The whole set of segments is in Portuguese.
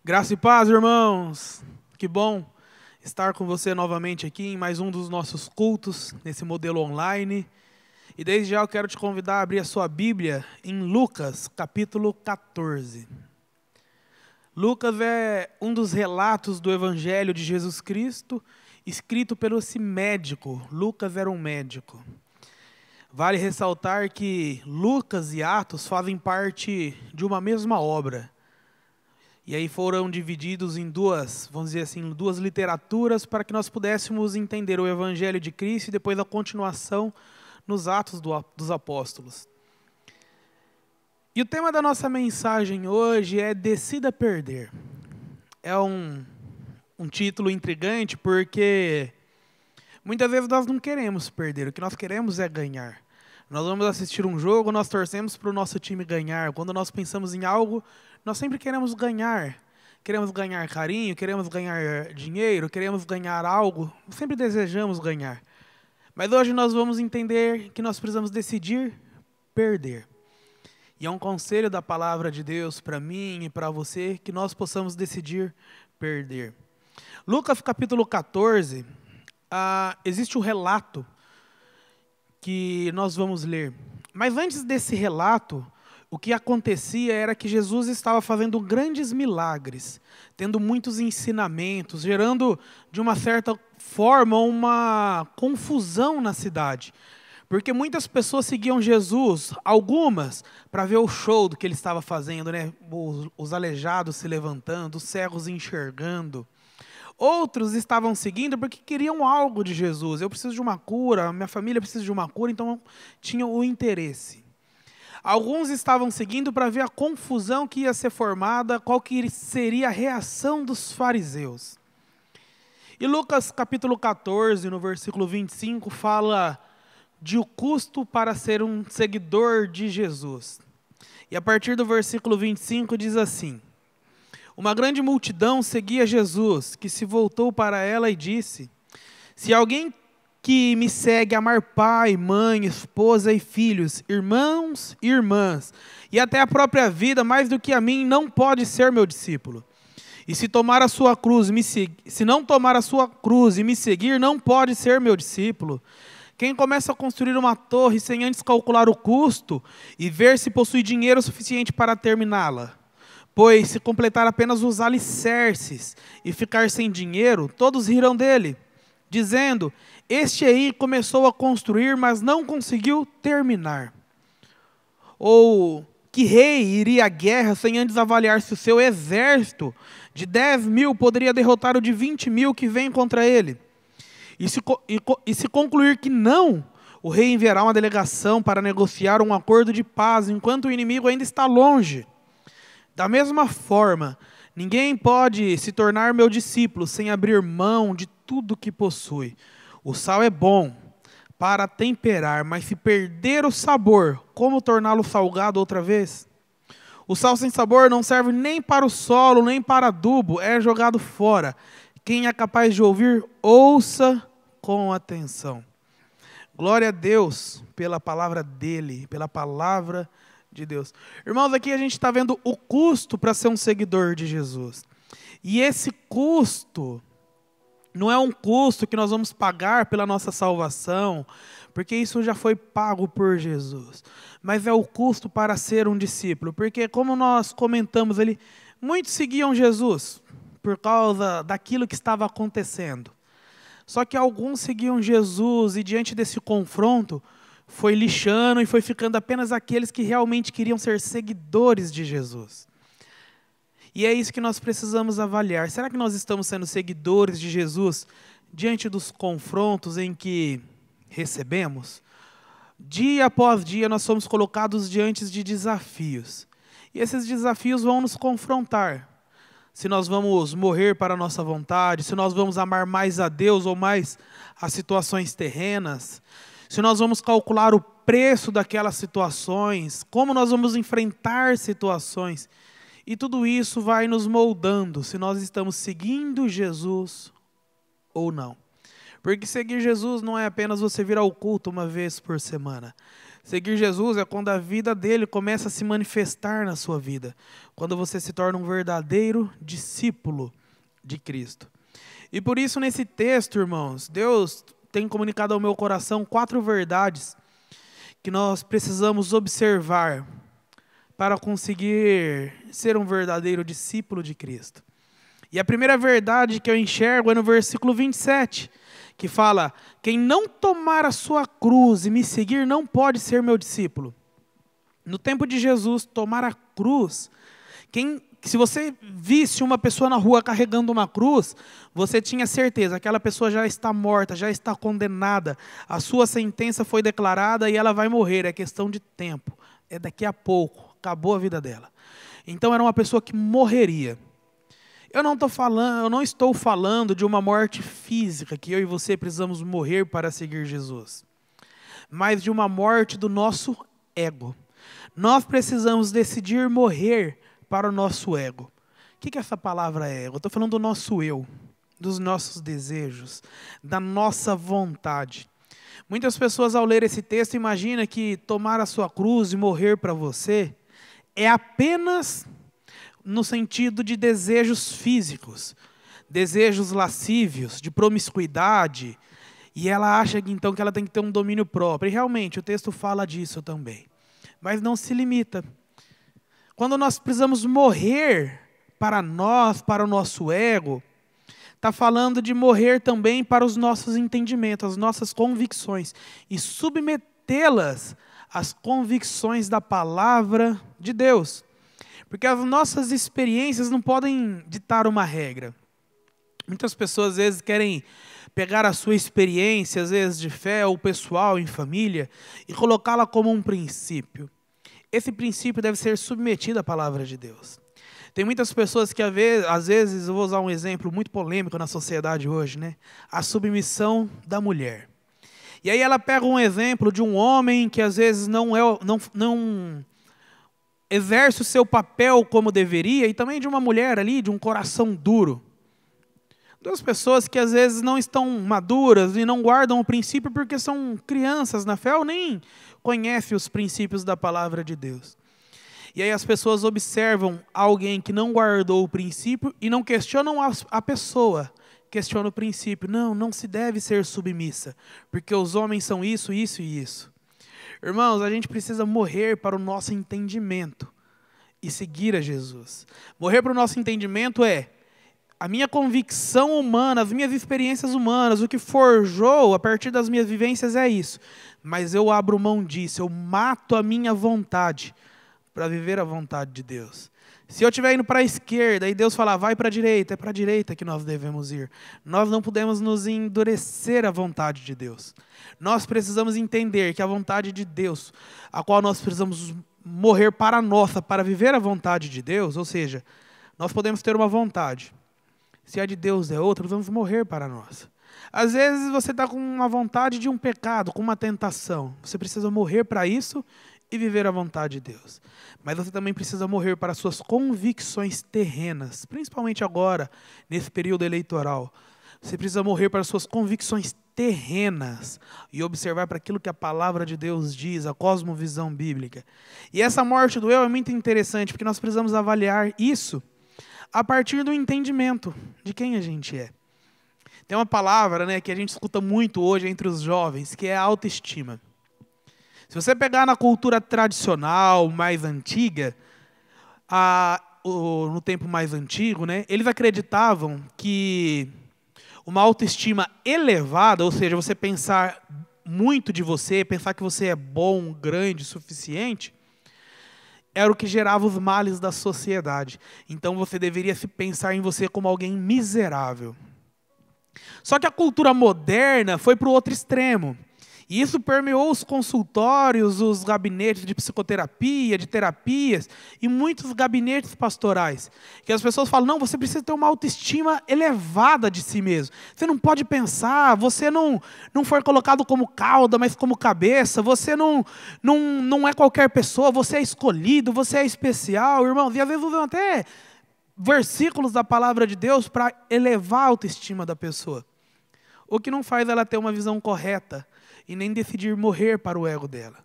Graça e paz, irmãos. Que bom estar com você novamente aqui em mais um dos nossos cultos, nesse modelo online. E desde já eu quero te convidar a abrir a sua Bíblia em Lucas, capítulo 14. Lucas é um dos relatos do Evangelho de Jesus Cristo, escrito pelo esse médico. Lucas era um médico. Vale ressaltar que Lucas e Atos fazem parte de uma mesma obra. E aí foram divididos em duas, vamos dizer assim, duas literaturas para que nós pudéssemos entender o Evangelho de Cristo e depois a continuação nos Atos dos Apóstolos. E o tema da nossa mensagem hoje é Decida Perder. É um título intrigante porque muitas vezes nós não queremos perder, o que nós queremos é ganhar. Nós vamos assistir um jogo, nós torcemos para o nosso time ganhar. Quando nós pensamos em algo, nós sempre queremos ganhar. Queremos ganhar carinho, queremos ganhar dinheiro, queremos ganhar algo. Sempre desejamos ganhar. Mas hoje nós vamos entender que nós precisamos decidir perder. E é um conselho da palavra de Deus para mim e para você que nós possamos decidir perder. Lucas capítulo 14, existe um relato que nós vamos ler. Mas antes desse relato, o que acontecia era que Jesus estava fazendo grandes milagres, tendo muitos ensinamentos, gerando, de uma certa forma, uma confusão na cidade. Porque muitas pessoas seguiam Jesus, algumas, para ver o show do que ele estava fazendo, né? Os aleijados se levantando, os cegos enxergando. Outros estavam seguindo porque queriam algo de Jesus. Eu preciso de uma cura, minha família precisa de uma cura, então tinham o interesse. Alguns estavam seguindo para ver a confusão que ia ser formada, qual que seria a reação dos fariseus. E Lucas capítulo 14, no versículo 25, fala de o custo para ser um seguidor de Jesus. E a partir do versículo 25 diz assim: uma grande multidão seguia Jesus, que se voltou para ela e disse: se alguém que me segue amar pai, mãe, esposa e filhos, irmãos e irmãs, e até a própria vida mais do que a mim, não pode ser meu discípulo. E se tomar a sua cruz, se não tomar a sua cruz e me seguir, não pode ser meu discípulo. Quem começa a construir uma torre sem antes calcular o custo e ver se possui dinheiro suficiente para terminá-la? Pois se completar apenas os alicerces e ficar sem dinheiro, todos riram dele, dizendo: este aí começou a construir, mas não conseguiu terminar. Ou que rei iria à guerra sem antes avaliar se o seu exército de 10.000 poderia derrotar o de 20.000 que vem contra ele? E se concluir que não, o rei enviará uma delegação para negociar um acordo de paz, enquanto o inimigo ainda está longe. Da mesma forma, ninguém pode se tornar meu discípulo sem abrir mão de tudo que possui. O sal é bom para temperar, mas se perder o sabor, como torná-lo salgado outra vez? O sal sem sabor não serve nem para o solo, nem para adubo, é jogado fora. Quem é capaz de ouvir, ouça com atenção. Glória a Deus pela palavra dele, pela palavra de Deus. Irmãos, aqui a gente está vendo o custo para ser um seguidor de Jesus. E esse custo não é um custo que nós vamos pagar pela nossa salvação, porque isso já foi pago por Jesus. Mas é o custo para ser um discípulo. Porque, como nós comentamos ali, muitos seguiam Jesus por causa daquilo que estava acontecendo. Só que alguns seguiam Jesus e, diante desse confronto, foi lixando e foi ficando apenas aqueles que realmente queriam ser seguidores de Jesus. E é isso que nós precisamos avaliar. Será que nós estamos sendo seguidores de Jesus diante dos confrontos em que recebemos? Dia após dia nós somos colocados diante de desafios. E esses desafios vão nos confrontar. Se nós vamos morrer para a nossa vontade, se nós vamos amar mais a Deus ou mais as situações terrenas, se nós vamos calcular o preço daquelas situações, como nós vamos enfrentar situações. E tudo isso vai nos moldando, se nós estamos seguindo Jesus ou não. Porque seguir Jesus não é apenas você vir ao culto uma vez por semana. Seguir Jesus é quando a vida dele começa a se manifestar na sua vida. Quando você se torna um verdadeiro discípulo de Cristo. E por isso, nesse texto, irmãos, Deus tem comunicado ao meu coração 4 verdades que nós precisamos observar para conseguir ser um verdadeiro discípulo de Cristo. E a primeira verdade que eu enxergo é no versículo 27, que fala: quem não tomar a sua cruz e me seguir não pode ser meu discípulo. No tempo de Jesus, tomar a cruz, se você visse uma pessoa na rua carregando uma cruz, você tinha certeza, aquela pessoa já está morta, já está condenada, a sua sentença foi declarada e ela vai morrer, é questão de tempo, é daqui a pouco, acabou a vida dela. Então era uma pessoa que morreria. Eu não estou falando de uma morte física, que eu e você precisamos morrer para seguir Jesus, mas de uma morte do nosso ego. Nós precisamos decidir morrer para o nosso ego. O que é essa palavra ego? Eu estou falando do nosso eu, dos nossos desejos, da nossa vontade. Muitas pessoas, ao ler esse texto, imaginam que tomar a sua cruz e morrer para você é apenas no sentido de desejos físicos, desejos lascívios, de promiscuidade, e ela acha que, então, que ela tem que ter um domínio próprio. E realmente o texto fala disso também, mas não se limita. Quando nós precisamos morrer para nós, para o nosso ego, está falando de morrer também para os nossos entendimentos, as nossas convicções, e submetê-las às convicções da palavra de Deus. Porque as nossas experiências não podem ditar uma regra. Muitas pessoas, às vezes, querem pegar a sua experiência, às vezes, de fé ou pessoal, em família, e colocá-la como um princípio. Esse princípio deve ser submetido à palavra de Deus. Tem muitas pessoas que, às vezes, eu vou usar um exemplo muito polêmico na sociedade hoje, né? A submissão da mulher. E aí ela pega um exemplo de um homem que, às vezes, não exerce o seu papel como deveria, e também de uma mulher ali, de um coração duro. Duas pessoas que às vezes não estão maduras e não guardam o princípio porque são crianças na fé ou nem conhecem os princípios da palavra de Deus. E aí as pessoas observam alguém que não guardou o princípio e não questionam a pessoa, questionam o princípio. Não se deve ser submissa, porque os homens são isso, isso e isso. Irmãos, a gente precisa morrer para o nosso entendimento e seguir a Jesus. Morrer para o nosso entendimento é a minha convicção humana, as minhas experiências humanas, o que forjou a partir das minhas vivências é isso. Mas eu abro mão disso, eu mato a minha vontade para viver a vontade de Deus. Se eu estiver indo para a esquerda e Deus falar, vai para a direita, é para a direita que nós devemos ir. Nós não podemos nos endurecer à vontade de Deus. Nós precisamos entender que a vontade de Deus, a qual nós precisamos morrer para a nossa, para viver a vontade de Deus, ou seja, nós podemos ter uma vontade. Se a de Deus é outra, nós vamos morrer para a nossa. Às vezes você está com uma vontade de um pecado, com uma tentação. Você precisa morrer para isso e viver a vontade de Deus. Mas você também precisa morrer para as suas convicções terrenas, principalmente agora, nesse período eleitoral. Você precisa morrer para as suas convicções terrenas e observar para aquilo que a palavra de Deus diz, a cosmovisão bíblica. E essa morte do eu é muito interessante, porque nós precisamos avaliar isso a partir do entendimento de quem a gente é. Tem uma palavra, né, que a gente escuta muito hoje entre os jovens, que é a autoestima. Se você pegar na cultura tradicional, mais antiga, no tempo mais antigo, né, eles acreditavam que uma autoestima elevada, ou seja, você pensar muito de você, pensar que você é bom, grande, suficiente, era o que gerava os males da sociedade. Então você deveria se pensar em você como alguém miserável. Só que a cultura moderna foi para o outro extremo. E isso permeou os consultórios, os gabinetes de psicoterapia, de terapias e muitos gabinetes pastorais. Que as pessoas falam, não, você precisa ter uma autoestima elevada de si mesmo. Você não pode pensar, você não foi colocado como cauda, mas como cabeça. Você não é qualquer pessoa, você é escolhido, você é especial, irmãos. E às vezes usam até versículos da palavra de Deus para elevar a autoestima da pessoa. O que não faz ela ter uma visão correta e nem decidir morrer para o ego dela.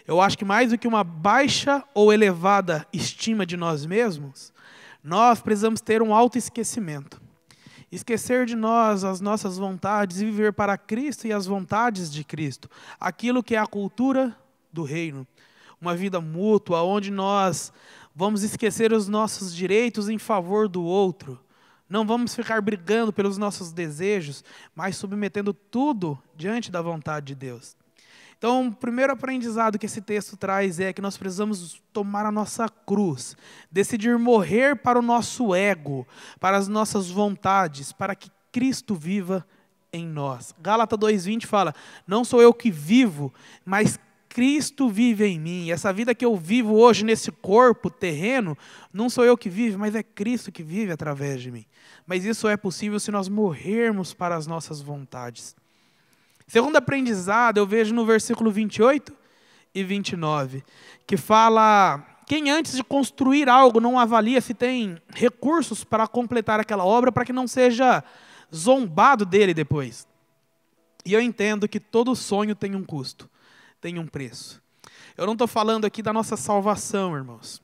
Eu acho que mais do que uma baixa ou elevada estima de nós mesmos, nós precisamos ter um autoesquecimento. Esquecer de nós as nossas vontades e viver para Cristo e as vontades de Cristo. Aquilo que é a cultura do reino. Uma vida mútua, onde nós vamos esquecer os nossos direitos em favor do outro. Não vamos ficar brigando pelos nossos desejos, mas submetendo tudo diante da vontade de Deus. Então, o primeiro aprendizado que esse texto traz é que nós precisamos tomar a nossa cruz, decidir morrer para o nosso ego, para as nossas vontades, para que Cristo viva em nós. Gálatas 2:20 fala, não sou eu que vivo, mas Cristo vive em mim. E essa vida que eu vivo hoje nesse corpo terreno, não sou eu que vivo, mas é Cristo que vive através de mim. Mas isso é possível se nós morrermos para as nossas vontades. Segundo aprendizado, eu vejo no versículo 28 e 29, que fala, quem antes de construir algo não avalia se tem recursos para completar aquela obra, para que não seja zombado dele depois. E eu entendo que todo sonho tem um custo, tem um preço. Eu não estou falando aqui da nossa salvação, irmãos.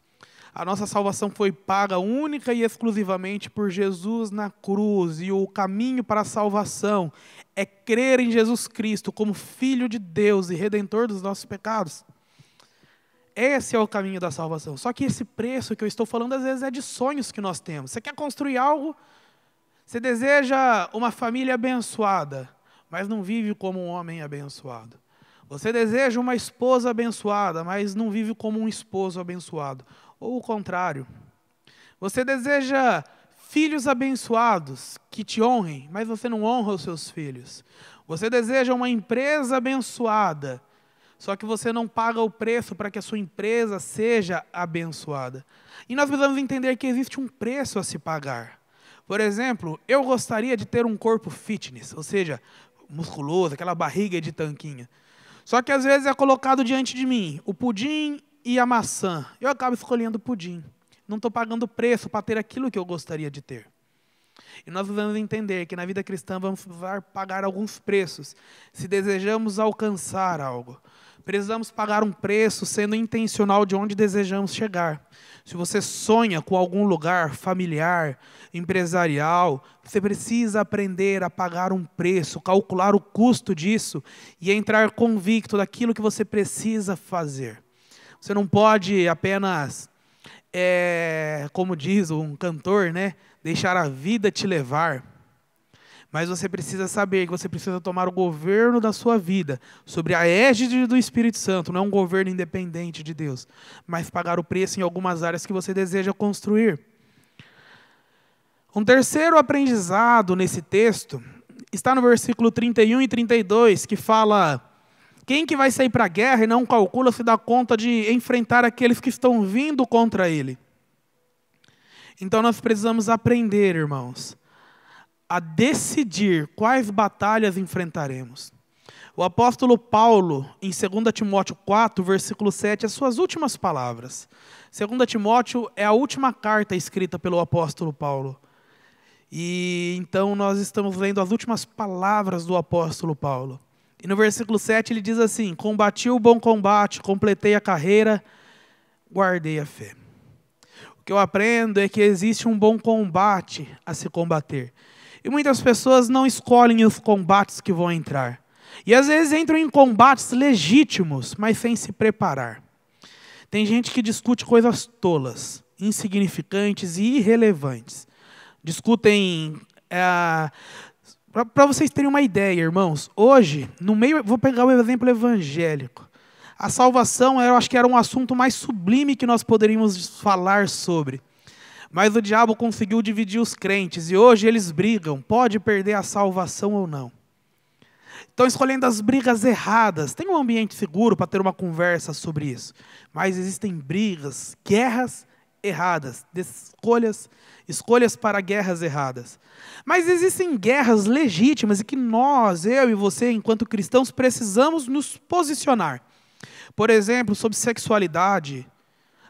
A nossa salvação foi paga única e exclusivamente por Jesus na cruz. E o caminho para a salvação é crer em Jesus Cristo como Filho de Deus e Redentor dos nossos pecados. Esse é o caminho da salvação. Só que esse preço que eu estou falando, às vezes, é de sonhos que nós temos. Você quer construir algo, você deseja uma família abençoada, mas não vive como um homem abençoado. Você deseja uma esposa abençoada, mas não vive como um esposo abençoado. Ou o contrário. Você deseja filhos abençoados que te honrem, mas você não honra os seus filhos. Você deseja uma empresa abençoada, só que você não paga o preço para que a sua empresa seja abençoada. E nós precisamos entender que existe um preço a se pagar. Por exemplo, eu gostaria de ter um corpo fitness, ou seja, musculoso, aquela barriga de tanquinho. Só que às vezes é colocado diante de mim o pudim e a maçã. Eu acabo escolhendo o pudim. Não estou pagando preço para ter aquilo que eu gostaria de ter. E nós precisamos entender que na vida cristã vamos precisar pagar alguns preços, se desejamos alcançar algo. Precisamos pagar um preço sendo intencional de onde desejamos chegar. Se você sonha com algum lugar familiar, empresarial, você precisa aprender a pagar um preço, calcular o custo disso e entrar convicto daquilo que você precisa fazer. Você não pode apenas, como diz um cantor, deixar a vida te levar. Mas você precisa saber que você precisa tomar o governo da sua vida sobre a égide do Espírito Santo. Não é um governo independente de Deus, mas pagar o preço em algumas áreas que você deseja construir. Um terceiro aprendizado nesse texto está no versículo 31 e 32, que fala: quem que vai sair para a guerra e não calcula se dá conta de enfrentar aqueles que estão vindo contra ele? Então nós precisamos aprender, irmãos, a decidir quais batalhas enfrentaremos. O apóstolo Paulo, em 2 Timóteo 4, versículo 7, as suas últimas palavras. 2 Timóteo é a última carta escrita pelo apóstolo Paulo. E então nós estamos lendo as últimas palavras do apóstolo Paulo. E no versículo 7 ele diz assim: combati o bom combate, completei a carreira, guardei a fé. O que eu aprendo é que existe um bom combate a se combater. E muitas pessoas não escolhem os combates que vão entrar. E às vezes entram em combates legítimos, mas sem se preparar. Tem gente que discute coisas tolas, insignificantes e irrelevantes. Discutem... Para vocês terem uma ideia, irmãos, hoje, no meio, vou pegar o exemplo evangélico. A salvação, eu acho que era um assunto mais sublime que nós poderíamos falar sobre. Mas o diabo conseguiu dividir os crentes e hoje eles brigam, pode perder a salvação ou não. Estão escolhendo as brigas erradas. Tem um ambiente seguro para ter uma conversa sobre isso. Mas existem brigas, guerras erradas, escolhas para guerras erradas. Mas existem guerras legítimas e que nós, eu e você, enquanto cristãos, precisamos nos posicionar. Por exemplo, sobre sexualidade,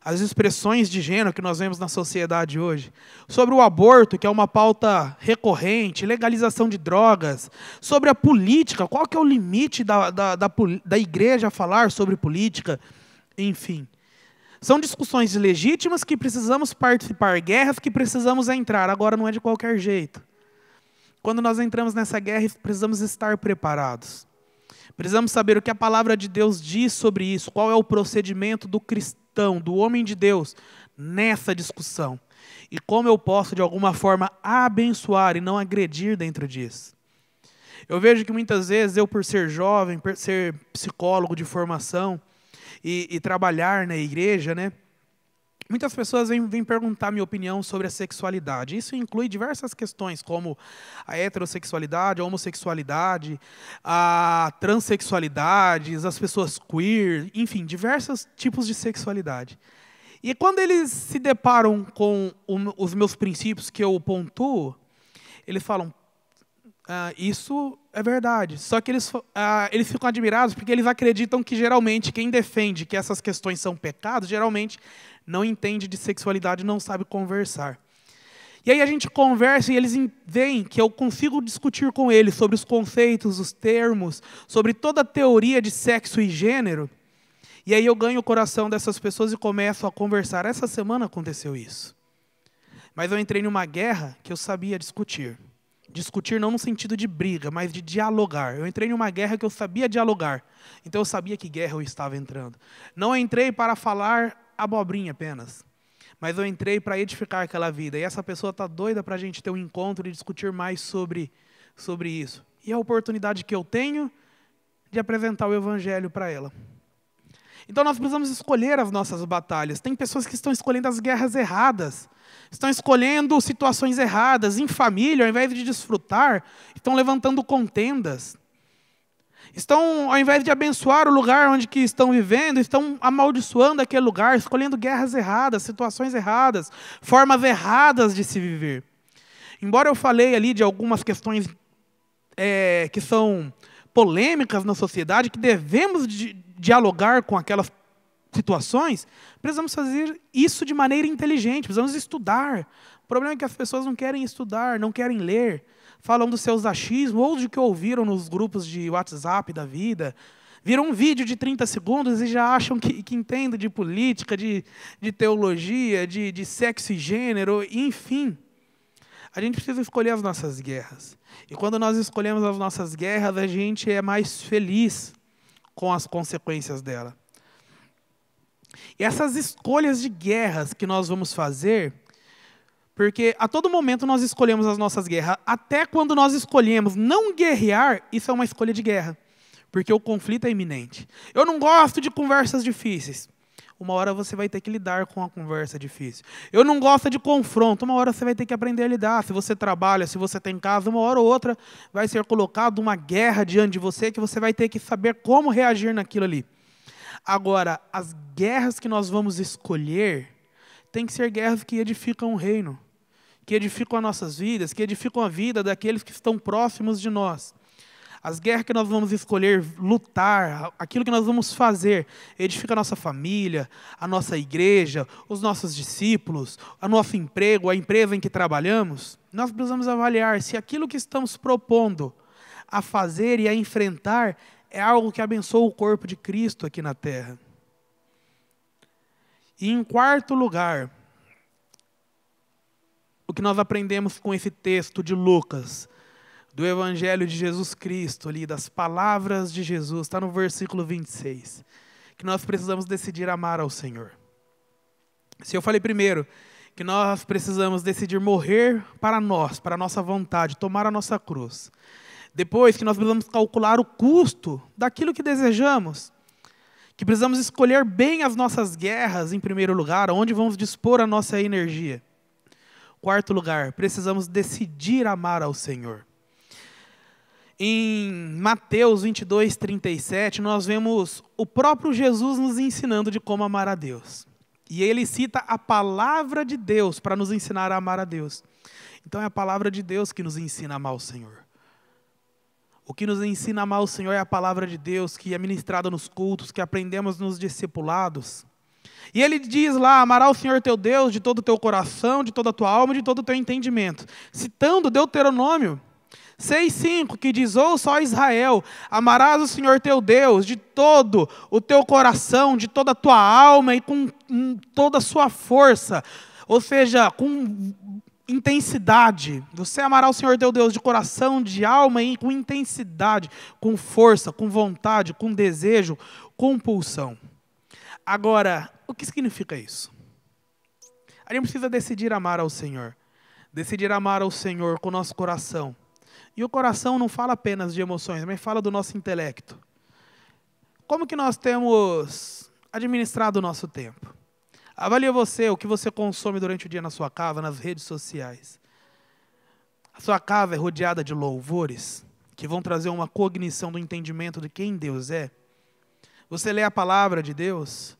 as expressões de gênero que nós vemos na sociedade hoje, sobre o aborto, que é uma pauta recorrente, legalização de drogas, sobre a política, qual que é o limite da igreja a falar sobre política, enfim. São discussões legítimas que precisamos participar, guerras que precisamos entrar, agora não é de qualquer jeito. Quando nós entramos nessa guerra, precisamos estar preparados. Precisamos saber o que a palavra de Deus diz sobre isso, qual é o procedimento do cristão, do homem de Deus, nessa discussão. E como eu posso, de alguma forma, abençoar e não agredir dentro disso. Eu vejo que muitas vezes, eu por ser jovem, por ser psicólogo de formação e trabalhar na igreja, né? Muitas pessoas vêm perguntar minha opinião sobre a sexualidade. Isso inclui diversas questões, como a heterossexualidade, a homossexualidade, a transexualidade, as pessoas queer, enfim, diversos tipos de sexualidade. E quando eles se deparam com os meus princípios que eu pontuo, eles falam, isso é verdade. Só que eles ficam admirados porque eles acreditam que geralmente quem defende que essas questões são pecados, geralmente não entende de sexualidade, não sabe conversar. E aí a gente conversa e eles veem que eu consigo discutir com eles sobre os conceitos, os termos, sobre toda a teoria de sexo e gênero. E aí eu ganho o coração dessas pessoas e começo a conversar. Essa semana aconteceu isso. Mas eu entrei numa guerra que eu sabia discutir. Discutir não no sentido de briga, mas de dialogar. Eu entrei numa guerra que eu sabia dialogar. Então eu sabia que guerra eu estava entrando. Não entrei para falar abobrinha apenas, mas eu entrei para edificar aquela vida. E essa pessoa está doida para a gente ter um encontro e discutir mais sobre isso. E a oportunidade que eu tenho de apresentar o evangelho para ela. Então nós precisamos escolher as nossas batalhas. Tem pessoas que estão escolhendo as guerras erradas. Estão escolhendo situações erradas. Em família, ao invés de desfrutar, estão levantando contendas. Estão, ao invés de abençoar o lugar onde que estão vivendo, estão amaldiçoando aquele lugar, escolhendo guerras erradas, situações erradas, formas erradas de se viver. Embora eu falei ali de algumas questões que são polêmicas na sociedade, que devemos dialogar com aquelas situações, precisamos fazer isso de maneira inteligente, precisamos estudar. O problema é que as pessoas não querem estudar, não querem ler, falam dos seus achismos, ou de que ouviram nos grupos de WhatsApp da vida, viram um vídeo de 30 segundos e já acham que entendem de política, de teologia, de sexo e gênero, enfim. A gente precisa escolher as nossas guerras. E quando nós escolhemos as nossas guerras, a gente é mais feliz com as consequências dela. E essas escolhas de guerras que nós vamos fazer, porque a todo momento nós escolhemos as nossas guerras, até quando nós escolhemos não guerrear, isso é uma escolha de guerra, porque o conflito é iminente. Eu não gosto de conversas difíceis. Uma hora você vai ter que lidar com a conversa difícil. Eu não gosto de confronto. Uma hora você vai ter que aprender a lidar. Se você trabalha, se você tem casa, uma hora ou outra vai ser colocado uma guerra diante de você que você vai ter que saber como reagir naquilo ali. Agora, as guerras que nós vamos escolher tem que ser guerras que edificam o reino, que edificam as nossas vidas, que edificam a vida daqueles que estão próximos de nós. As guerras que nós vamos escolher lutar, aquilo que nós vamos fazer, edifica a nossa família, a nossa igreja, os nossos discípulos, o nosso emprego, a empresa em que trabalhamos. Nós precisamos avaliar se aquilo que estamos propondo a fazer e a enfrentar é algo que abençoa o corpo de Cristo aqui na terra. E em quarto lugar, o que nós aprendemos com esse texto de Lucas, do Evangelho de Jesus Cristo, ali, das palavras de Jesus, está no versículo 26, que nós precisamos decidir amar ao Senhor. Se eu falei primeiro que nós precisamos decidir morrer para nós, para a nossa vontade, tomar a nossa cruz. Depois que nós precisamos calcular o custo daquilo que desejamos, que precisamos escolher bem as nossas guerras em primeiro lugar, onde vamos dispor a nossa energia. Quarto lugar, precisamos decidir amar ao Senhor. Em Mateus 22, 37, nós vemos o próprio Jesus nos ensinando de como amar a Deus. E ele cita a palavra de Deus para nos ensinar a amar a Deus. Então é a palavra de Deus que nos ensina a amar o Senhor. O que nos ensina a amar o Senhor é a palavra de Deus, que é ministrada nos cultos, que aprendemos nos discipulados. E ele diz lá, amará o Senhor teu Deus de todo o teu coração, de toda a tua alma, de todo o teu entendimento. Citando Deuteronômio. 6:5, que diz: ouça, ó Israel, amarás o Senhor teu Deus de todo o teu coração, de toda a tua alma e com toda a sua força. Ou seja, com intensidade. Você amará o Senhor teu Deus de coração, de alma e com intensidade, com força, com vontade, com desejo, com pulsão. Agora, o que significa isso? A gente precisa decidir amar ao Senhor. Decidir amar ao Senhor com o nosso coração. E o coração não fala apenas de emoções, mas fala do nosso intelecto. Como que nós temos administrado o nosso tempo? Avalie você, o que você consome durante o dia na sua casa, nas redes sociais. A sua casa é rodeada de louvores que vão trazer uma cognição do entendimento de quem Deus é. Você lê a palavra de Deus.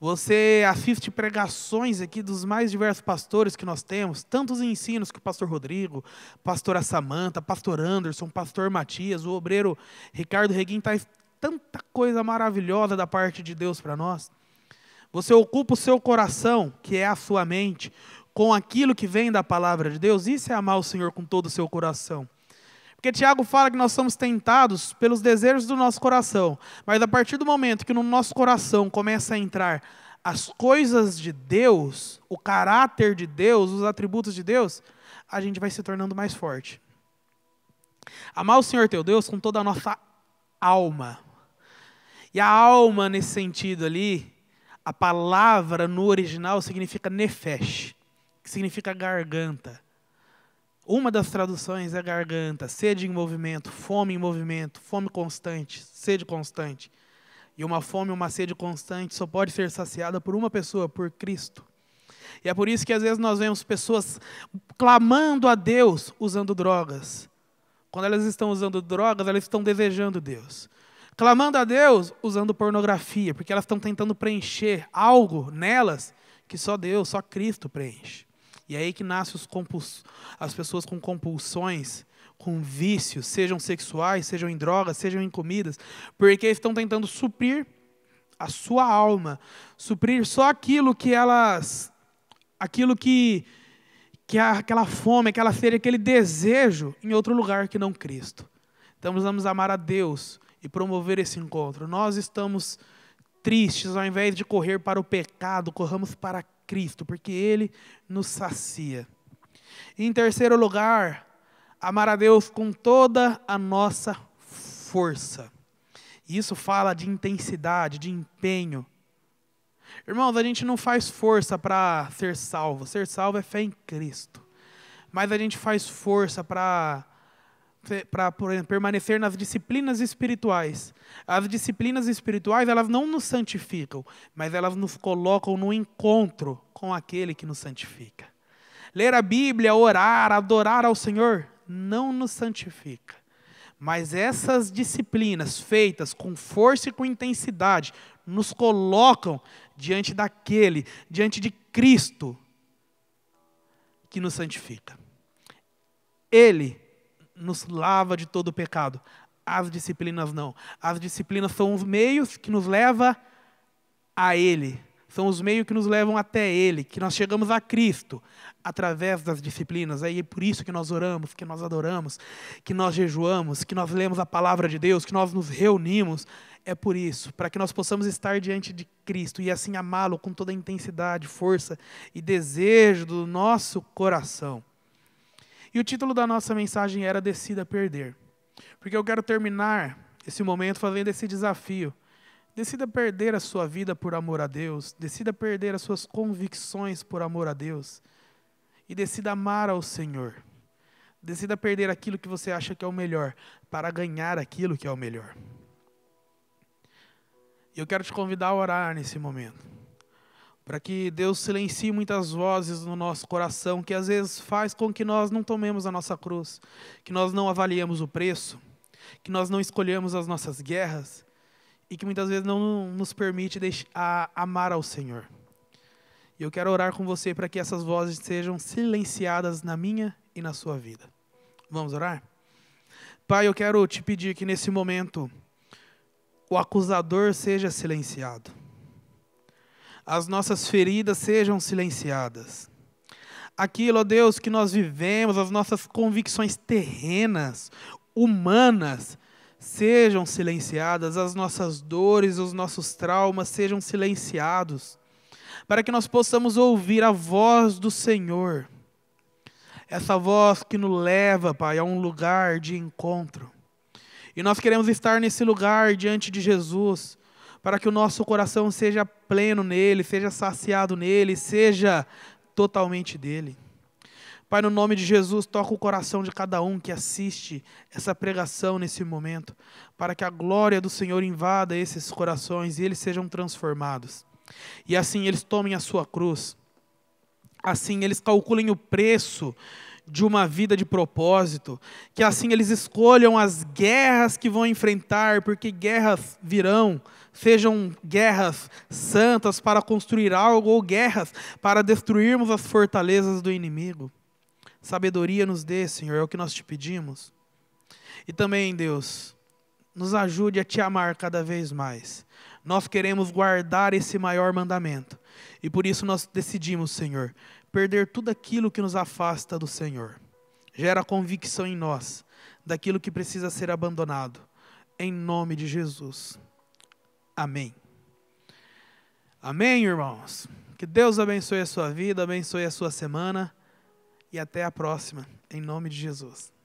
Você assiste pregações aqui dos mais diversos pastores que nós temos, tantos ensinos que o pastor Rodrigo, pastora Samanta, pastor Anderson, pastor Matias, o obreiro Ricardo Reguim, traz tanta coisa maravilhosa da parte de Deus para nós. Você ocupa o seu coração, que é a sua mente, com aquilo que vem da palavra de Deus. Isso é amar o Senhor com todo o seu coração. Porque Tiago fala que nós somos tentados pelos desejos do nosso coração. Mas a partir do momento que no nosso coração começa a entrar as coisas de Deus, o caráter de Deus, os atributos de Deus, a gente vai se tornando mais forte. Amar o Senhor teu Deus com toda a nossa alma. E a alma, nesse sentido ali, a palavra no original significa nefesh, que significa garganta. Uma das traduções é garganta, sede em movimento, fome constante, sede constante. E uma fome, uma sede constante só pode ser saciada por uma pessoa, por Cristo. E é por isso que às vezes nós vemos pessoas clamando a Deus usando drogas. Quando elas estão usando drogas, elas estão desejando Deus. Clamando a Deus usando pornografia, porque elas estão tentando preencher algo nelas que só Deus, só Cristo preenche. E é aí que nascem as pessoas com compulsões, com vícios, sejam sexuais, sejam em drogas, sejam em comidas, porque estão tentando suprir a sua alma, suprir só aquilo que aquela fome, aquela sede, aquele desejo em outro lugar que não Cristo. Então vamos amar a Deus e promover esse encontro. Nós estamos tristes, ao invés de correr para o pecado, corramos para Cristo, porque Ele nos sacia. E em terceiro lugar, amar a Deus com toda a nossa força. Isso fala de intensidade, de empenho. Irmãos, a gente não faz força para ser salvo. Ser salvo é fé em Cristo. Mas a gente faz força para permanecer nas disciplinas espirituais. As disciplinas espirituais, elas não nos santificam, mas elas nos colocam no encontro com aquele que nos santifica. Ler a Bíblia, orar, adorar ao Senhor, não nos santifica. Mas essas disciplinas feitas com força e com intensidade, nos colocam diante de Cristo, que nos santifica. Ele nos lava de todo o pecado. As disciplinas não. As disciplinas são os meios que nos levam a Ele. São os meios que nos levam até Ele, que nós chegamos a Cristo através das disciplinas. Aí é por isso que nós oramos, que nós adoramos, que nós jejuamos, que nós lemos a palavra de Deus, que nós nos reunimos. É por isso, para que nós possamos estar diante de Cristo e assim amá-lo com toda a intensidade, força e desejo do nosso coração. E o título da nossa mensagem era Decida Perder. Porque eu quero terminar esse momento fazendo esse desafio. Decida perder a sua vida por amor a Deus. Decida perder as suas convicções por amor a Deus. E decida amar ao Senhor. Decida perder aquilo que você acha que é o melhor para ganhar aquilo que é o melhor. E eu quero te convidar a orar nesse momento. Para que Deus silencie muitas vozes no nosso coração, que às vezes faz com que nós não tomemos a nossa cruz, que nós não avaliemos o preço, que nós não escolhemos as nossas guerras, e que muitas vezes não nos permite amar ao Senhor. E eu quero orar com você para que essas vozes sejam silenciadas na minha e na sua vida. Vamos orar? Pai, eu quero te pedir que nesse momento o acusador seja silenciado. As nossas feridas sejam silenciadas. aquilo, ó Deus, que nós vivemos, as nossas convicções terrenas, humanas, sejam silenciadas, as nossas dores, os nossos traumas sejam silenciados, para que nós possamos ouvir a voz do Senhor, essa voz que nos leva, Pai, a um lugar de encontro. E nós queremos estar nesse lugar diante de Jesus, para que o nosso coração seja pleno nele, seja saciado nele, seja totalmente dele. Pai, no nome de Jesus, toca o coração de cada um que assiste essa pregação nesse momento, para que a glória do Senhor invada esses corações e eles sejam transformados. E assim eles tomem a sua cruz, assim eles calculem o preço de uma vida de propósito, que assim eles escolham as guerras que vão enfrentar, porque guerras virão, sejam guerras santas para construir algo, ou guerras para destruirmos as fortalezas do inimigo. Sabedoria nos dê, Senhor, é o que nós te pedimos. E também, Deus, nos ajude a te amar cada vez mais. Nós queremos guardar esse maior mandamento. E por isso nós decidimos, Senhor, perder tudo aquilo que nos afasta do Senhor. Gera convicção em nós daquilo que precisa ser abandonado. Em nome de Jesus. Amém. Amém, irmãos. Que Deus abençoe a sua vida, abençoe a sua semana. E até a próxima, em nome de Jesus.